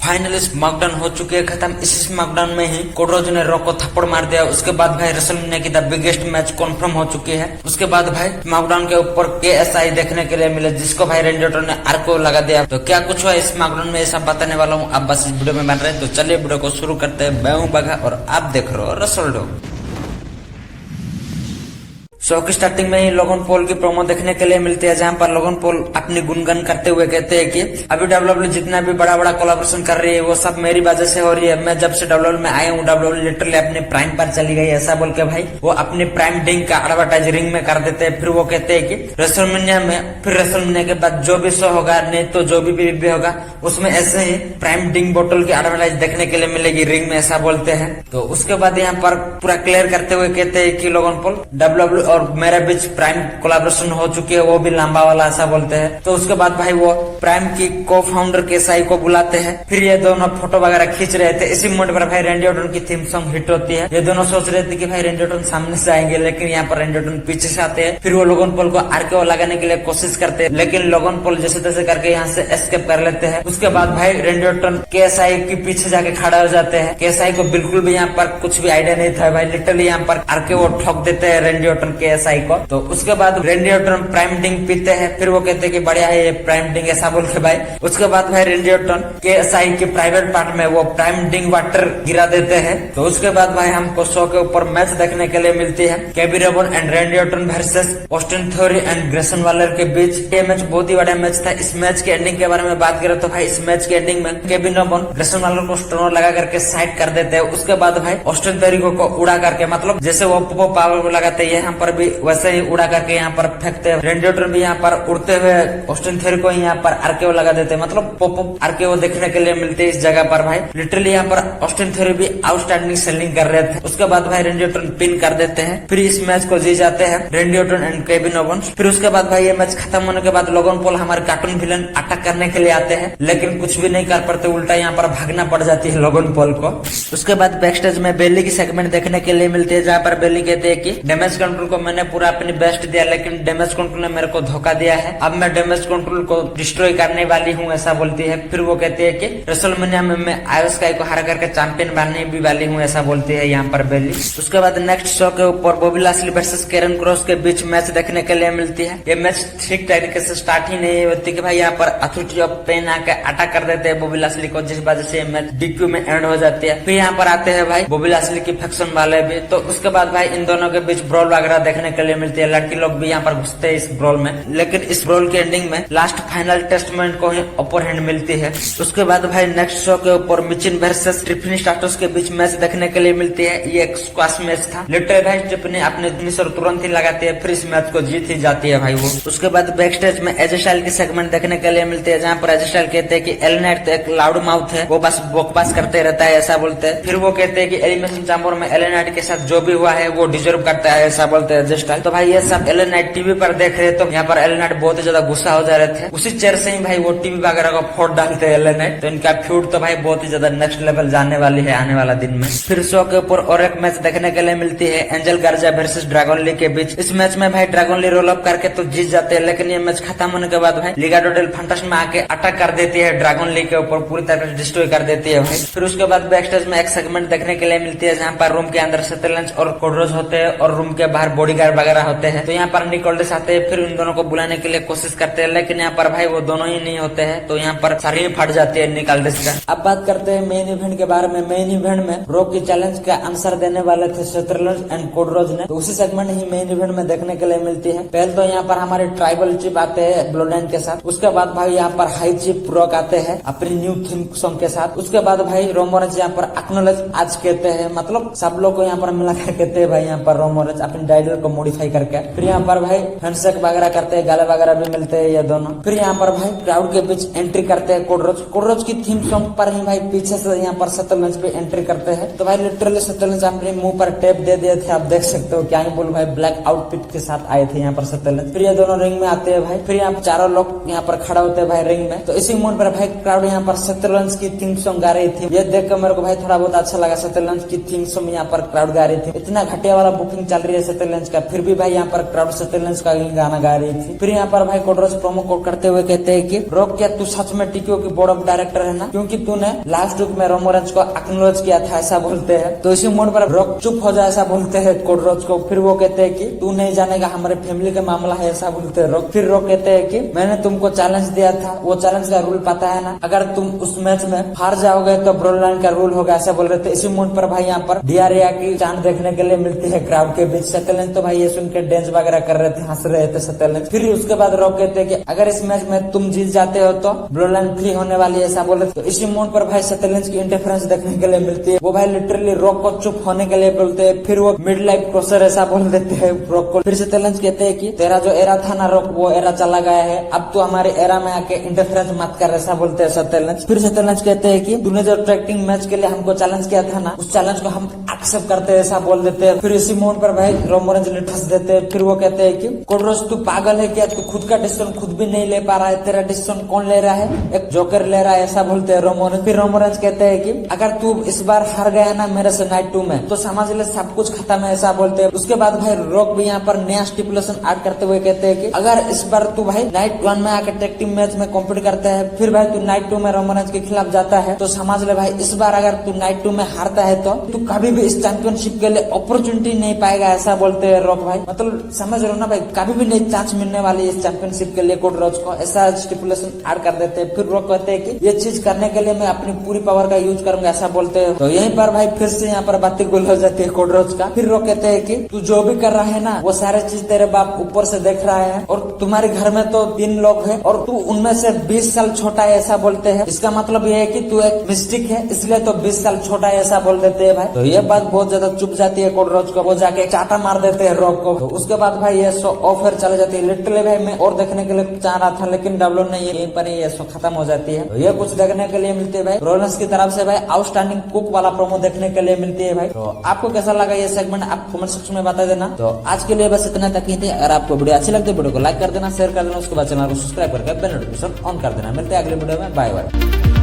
Finally SmackDown हो चुकी है खत्म। इस स्मैकडाउन में ही कोड रोज ने रॉक को थप्पड़ मार दिया। उसके बाद भाई रेसलमेनिया की द बिगेस्ट मैच कंफर्म हो चुकी है। उसके बाद भाई स्मैकडाउन के ऊपर KSI देखने के लिए मिले, जिसको भाई रेंडी ऑर्टन ने आर्को लगा दिया। तो क्या कुछ हुआ इस स्मैकडाउन में, ये सब बताने वाला हूँ। आप बस इस वीडियो में बन रहे हैं, तो चलिए वीडियो को शुरू करते हैं। मैं हूँ बघा और आप देख रहे हो रसलडॉग। शो की स्टार्टिंग में ही लोगन पॉल की प्रोमो देखने के लिए मिलती है, जहां पर लोगन पॉल अपनी गुनगन करते हुए कहते हैं कि अभी WWE जितना भी बड़ा बड़ा कोलैबोरेशन कर रही है वो सब मेरी वजह से हो रही है। मैं जब से WWE में आया हूँ WWE लिटरली अपने प्राइम पर चली गई, ऐसा बोल के भाई वो अपने प्राइम डिंग का एडवर्टाइज रिंग में कर देते हैं। फिर वो कहते हैं कि रेसलमेनिया में, फिर रेसलमेनिया के बाद जो भी शो होगा, नहीं तो जो भी होगा, उसमें ऐसे ही प्राइम डिंग बोतल की एडवर्टाइज देखने के लिए मिलेगी रिंग में, ऐसा बोलते हैं। तो उसके बाद यहाँ पर पूरा क्लियर करते हुए कहते हैं कि लोगन पॉल WWE और मेरे बीच प्राइम कोलैबोरेशन हो चुकी है, वो भी लंबा वाला, ऐसा बोलते हैं। तो उसके बाद भाई वो प्राइम की को फाउंडर KSI को बुलाते हैं। फिर ये दोनों फोटो वगैरह खींच रहे थे। इसी मोमेंट पर भाई रेंडी ऑर्टन की थीम सॉन्ग हिट होती है। ये दोनों सोच रहे थे कि भाई रेंडी ऑर्टन सामने से आएंगे, लेकिन यहाँ पर रेंडी ऑर्टन पीछे से आते हैं। फिर वो लोगन पॉल को आरकेओ लगाने के लिए कोशिश करते हैं, लेकिन लोगन पॉल जैसे तैसे करके यहाँ से एस्केप कर लेते हैं। उसके बाद भाई रेंडी ऑर्टन KSI के पीछे जाके खड़ा हो जाते हैं। KSI को बिल्कुल भी यहाँ पर कुछ भी आइडिया नहीं था भाई, लिटरली यहाँ पर आरकेओ ठोक देते हैं रेंडी ऑर्टन KSI को। तो उसके बाद रेंडी ऑर्टन प्राइम डिंग पीते हैं। फिर वो कहते हैं कि बढ़िया है ये प्राइम डिंग, ऐसा बोल के भाई उसके बाद भाई रेंडी ऑर्टन KSI के प्राइवेट पार्ट में वो प्राइम डिंग वाटर गिरा देते हैं। तो उसके बाद भाई हमको शो के ऊपर मैच देखने के लिए मिलती है, Kevin Owens and Randy Orton versus Austin Theory and Grayson Waller के बीच। ये मैच बहुत ही बड़ा मैच था। इस मैच के एंडिंग के बारे में बात करें तो भाई इस मैच के एंडिंग में केविन ओवन ग्रेसन वालर को स्टोनर लगा करके साइड कर देते हैं। उसके बाद भाई ऑस्टिन थ्योरी को उड़ा करके, मतलब जैसे वो पावर को लगाते हैं यहाँ पर भी वैसे ही उड़ा करके यहाँ पर फेंकते हैं। रेंडी ऑर्टन भी यहाँ पर उड़ते हुए ऑस्टिन थ्योरी को यहाँ पर आरकेओ लगा देते हैं, मतलब पॉप आरकेओ देखने के लिए मिलते हैं इस जगह पर भाई। लिटरली यहाँ पर ऑस्टिन थ्योरी भी आउटस्टैंडिंग सेलिंग कर रहे थे। उसके बाद भाई रेंडी ऑर्टन पिन कर देते हैं। फिर इस मैच को जीत जाते हैं रेंडी ऑर्टन एंड केविन ओवन। फिर उसके बाद भाई ये मैच खत्म होने के बाद लोगन पॉल हमारे कार्टून विलन अटैक करने के लिए आते हैं, लेकिन कुछ भी नहीं कर पाते, उल्टा यहाँ पर भागना पड़ जाती है लोगन पॉल को। उसके बाद बैक स्टेज में बेली की सेगमेंट देखने के लिए मिलती है, जहाँ पर बेली कहते हैं कि डैमेज कंट्रोल को मैंने पूरा अपनी बेस्ट दिया, लेकिन डैमेज कंट्रोल ने मेरे को धोखा दिया है। अब मैं डैमेज कंट्रोल को डिस्ट्रॉय करने वाली हूँ, ऐसा बोलती है। फिर वो कहती है कि रेसलमेनिया में मैं आयो स्काई को हरा करके चैंपियन बनने भी वाली हूँ, ऐसा बोलती है यहाँ पर बेली। उसके बाद नेक्स्ट शो के ऊपर बॉबी लास्ली वर्सेस कैरन क्रॉस के बीच मैच देखने के लिए मिलती है। ये मैच ठीक तरीके से स्टार्ट ही नहीं होती कि भाई यहाँ पर अथॉरिटी ऑफ पेन आके अटैक कर देते हैं बॉबी लास्ली को, जिस वजह से मैच DQ में एंड हो जाती है। फिर यहाँ पर आते हैं भाई बॉबी लास्ली की फैक्शन वाले भी। तो उसके बाद भाई इन दोनों के बीच ब्रॉल वगैरह देखने के लिए मिलती है। लड़की लोग भी यहाँ पर घुसते हैं इस ब्रॉल में, लेकिन इस ब्रॉल के एंडिंग में लास्ट फाइनल टेस्टमेंट को ही अपर हैंड मिलती है। उसके बाद भाई नेक्स्ट शो के ऊपर मिचिन वर्सेस टिफनी स्टार्टर्स के बीच मैच देखने के लिए मिलती है। ये एक स्क्वाश मैच था। लिटरली भाई टिफनी अपने फिनिशर तुरंत ही लगाती है, फिर इस मैच को जीत ही जाती है भाई वो। उसके बाद बैक स्टेज में एजे स्टाइल की सेगमेंट देखने के लिए मिलती है, जहाँ पर एजे स्टाइल कहते हैं कि एल नाइट तो एक लाउड माउथ है, वो बस बकवास करते रहता है, ऐसा बोलते हैं। फिर वो कहते हैं कि एलिमिनेशन चैम्बर में एल नाइट के साथ जो भी हुआ है वो डिजर्व करता है, ऐसा बोलते हैं एजे स्टाइल। तो भाई ये सब एल नाइट टीवी पर देख रहे, तो यहाँ पर एल नाइट बहुत ही ज्यादा गुस्सा हो जा रहे थे। उसी चेयर से ही भाई वो टीवी वगैरह को फोड़ डालते हैं एल नाइट। तो इनका फ्यूड तो भाई बहुत ही ज्यादा नेक्स्ट लेवल जाने वाली है आने वाला दिन में। फिर शो के ऊपर और एक मैच देखने के लिए मिलती है, एंजल गार्जा वर्सेस ड्रैगन ली के बीच। इस मैच में भाई ड्रैगन ली रोल अप करके तो जीत जाते हैं, लेकिन ये मैच खत्म होने के बाद भाई लिगाडो डेल फंटास में आके अटैक कर देती है ड्रैगन ली के ऊपर, पूरी तरह से डिस्ट्रॉय कर देती है भाई। फिर उसके बाद बैक स्टेज में एक सेगमेंट देखने के लिए मिलती है, जहाँ पर रूम के अंदर सेटेलेंस और कोडरोज होते हैं और रूम के बाहर बॉडीगार्ड वगैरह होते हैं। तो यहाँ पर निकोल्डस आते हैं, फिर इन दोनों को बुलाने के लिए कोशिश करते हैं, लेकिन यहाँ पर भाई वो दोनों ही नहीं होते हैं। तो यहाँ पर सारी फट जाती है निकोल्डस का। अब बात करते हैं मेन इवेंट के बारे में। मेन इवेंट में रॉक की चैलेंज का आंसर देने वाले थे सेटेलेंस एंड कोडरोज ने। तो उसी सेगमेंट ही मेन इवेंट में देखने के लिए मिलती है। पहले तो यहाँ पर हमारे ट्राइबल चीफ आते हैं ब्लोडाइन के साथ। उसके बाद भाई यहाँ पर हाई चीफ रॉक आते हैं अपनी न्यू थीम सॉन्ग के साथ। उसके बाद भाई रोमोरेज यहाँ पर एक्नॉलेज आज कहते हैं, मतलब सब लोग को यहाँ पर मिला कर कहते हैं भाई यहाँ पर रोमोरेज अपनी डायलॉग को मॉडिफाई करके। फिर यहाँ पर भाई हैंडशेक वगैरह करते हैं, गाले वगैरह भी मिलते हैं ये दोनों। फिर यहाँ पर भाई क्राउड के बीच एंट्री करते हैं कोडरोज। कोडरोज की थीम सॉन्ग पर ही भाई पीछे से यहाँ पर सेटेलेंस पे एंट्री करते हैं। तो भाई लिटरली सेटेलेंस अपने मुंह पर टेप दे दिए थे, आप देख सकते हो। क्या ही बोल भाई, ब्लैक आउटफिट के साथ आए थे यहाँ पर सेटेलेंस। फिर ये दोनों रिंग में आते हैं भाई। फिर यहाँ पर चारों लोग यहाँ पर खड़ा होते हैं भाई रिंग में। तो इसी मोड पर भाई क्राउड यहाँ पर सेटेलेंस की थीम सॉन्ग गा रही थी। ये देख कर मेरे को भाई थोड़ा बहुत अच्छा लगा। सेटेलेंस की थीम सॉन्ग यहाँ पर क्राउड गा रही थी। इतना घटिया वाला बुकिंग चल रही है सेटेलेंस सत्यलेंस का, फिर भी भाई यहाँ पर क्राउड सत्यलेंस का गाना गा रही थी। फिर यहाँ पर भाई कोडरोज प्रोमो कोड करते हुए कहते हैं कि रॉक क्या तू सच में टीकियो की बोर्ड ऑफ डायरेक्टर है ना, क्योंकि तूने लास्ट लुक में रोमन रेंज को एक्नॉलेज किया था, ऐसा बोलते हैं। तो इसी मोड पर रॉक चुप हो जाए ऐसा बोलते हैं कोडरोज को। फिर वो कहते हैं कि तू नहीं जानेगा हमारे फैमिली का मामला है, ऐसा बोलते हैं रॉक। फिर रॉक कहते हैं कि मैंने तुमको चैलेंज दिया था, वो चैलेंज का रूल पता है ना, अगर तुम उस मैच में हार जाओगे तो ब्रोलाइन का रूल होगा, ऐसा बोल रहे थे। इसी मोड पर भाई यहाँ पर डियारिया की चांद देखने के लिए मिलती है क्राउड के बीच। सत्यलेंस तो भाई ये सुन के डांस वगैरह कर रहे थे, हंस रहे थे सत्यलेंस। फिर उसके बाद रॉक कहते हैं कि अगर इस मैच में तुम जीत जाते हो तो ब्रोलाइन फ्री होने वाली है, ऐसा बोल रहे थे। तो इसी मोड पर भाई सत्यलेंस की इंटरफेरेंस देखने के लिए मिलती है। वो भाई लिटरली रॉक को चुप होने के लिए बोलते हैं। फिर वो मिड लाइफ क्रॉसर ऐसा बोल देते हैं रॉक को। फिर सत्यलेंस कहते हैं कि तेरा जो एरा था ना रॉक, वो एरा चला गया है, अब तू हमारे एरा में आके इंटरफेरेंस मत कर, ऐसा बोलते हैं सत्यलेंस। फिर सत्यलेंस कहते हैं कि तूने जो ट्रैक्टिंग मैच के लिए हमको चैलेंज किया था ना, उस चैलेंज को हम एक्सेप्ट करते हैं, ऐसा बोल देते हैं। फिर इसी मोड पर भाई रोमन रेंज ठस देते हैं। फिर वो कहते हैं कि कोडरोज तू पागल है क्या, तू खुद का डिसीजन खुद भी नहीं ले पा रहा है, तेरा डिसीजन कौन ले रहा है, एक जोकर ले रहा है, ऐसा बोलते हैं रोमन। फिर रोमन रेंज कहते हैं कि अगर तू इस बार हार गया ना मेरे से नाइट 2 में तो समझ ले सब कुछ खत्म है, ऐसा बोलते हैं। उसके बाद भाई रॉक भी यहाँ पर नया स्टिपुलेशन ऐड करते हुए कहते हैं कि अगर इस बार तू भाई नाइट 1 में आकर टैग टीम मैच में कॉम्पीट करता है, फिर भाई तू नाइट 2 में रोमन रेंज के खिलाफ जाता है, तो समझ ले भाई इस बार अगर तू नाइट 2 में हारता है तो तू कभी भी इस चैंपियनशिप के लिए अपॉर्चुनिटी नहीं पाएगा, ऐसा बोलते हैं रॉक भाई। मतलब समझ रहे हो ना भाई, कभी भी नहीं चांस मिलने वाली इस चैंपियनशिप के लिए कोडरोज को, ऐसा स्टिपुलेशन ऐड कर देते हैं। फिर रॉक कहते हैं कि ये चीज करने के लिए मैं अपनी पूरी पावर का यूज करूंगा, ऐसा बोलते हैं। तो यहीं पर भाई फिर से यहाँ पर बातें गुल हो जाती है कोडरोज का। फिर रॉक कहते हैं कि तू जो भी कर रहा है ना वो सारे चीज तेरे बाप ऊपर से देख रहा है, और तुम्हारे घर में तो 3 लोग हैं और तू उनमें से 20 साल छोटा है, ऐसा बोलते हैं। इसका मतलब ये है कि तू एक मिस्टिक है, इसलिए तो 20 साल छोटा है, ऐसा बोल देते हैं भाई। तो ये बात बहुत ज्यादा चुप जाती है कोडरोज को, वो जाके चाटा मार देते हैं रॉक को। तो उसके बाद भाई ये शो ऑफर चले जाती है। लिटरली भाई मैं और देखने के लिए चाह रहा था, लेकिन डब्ल्यू ने यहीं पर ही ये शो खत्म हो जाती है। तो ये कुछ देखने के लिए मिलती है भाई रोलेंस की तरफ से भाई आउटस्टैंडिंग कुक वाला प्रोमो देखने के लिए मिलती है भाई। तो आपको कैसा लगा ये सेगमेंट आप कमेंट सेक्शन में बता देना। तो आज के लिए बस इतना तक ही थे। अगर आपको वीडियो अच्छी लगती है वीडियो को लाइक कर देना, शेयर कर देना, उसके बाद चैनल को सब्सक्राइब करके बेल नोटिफिकेशन ऑन कर देना। मिलते हैं अगले वीडियो में, बाय बाय।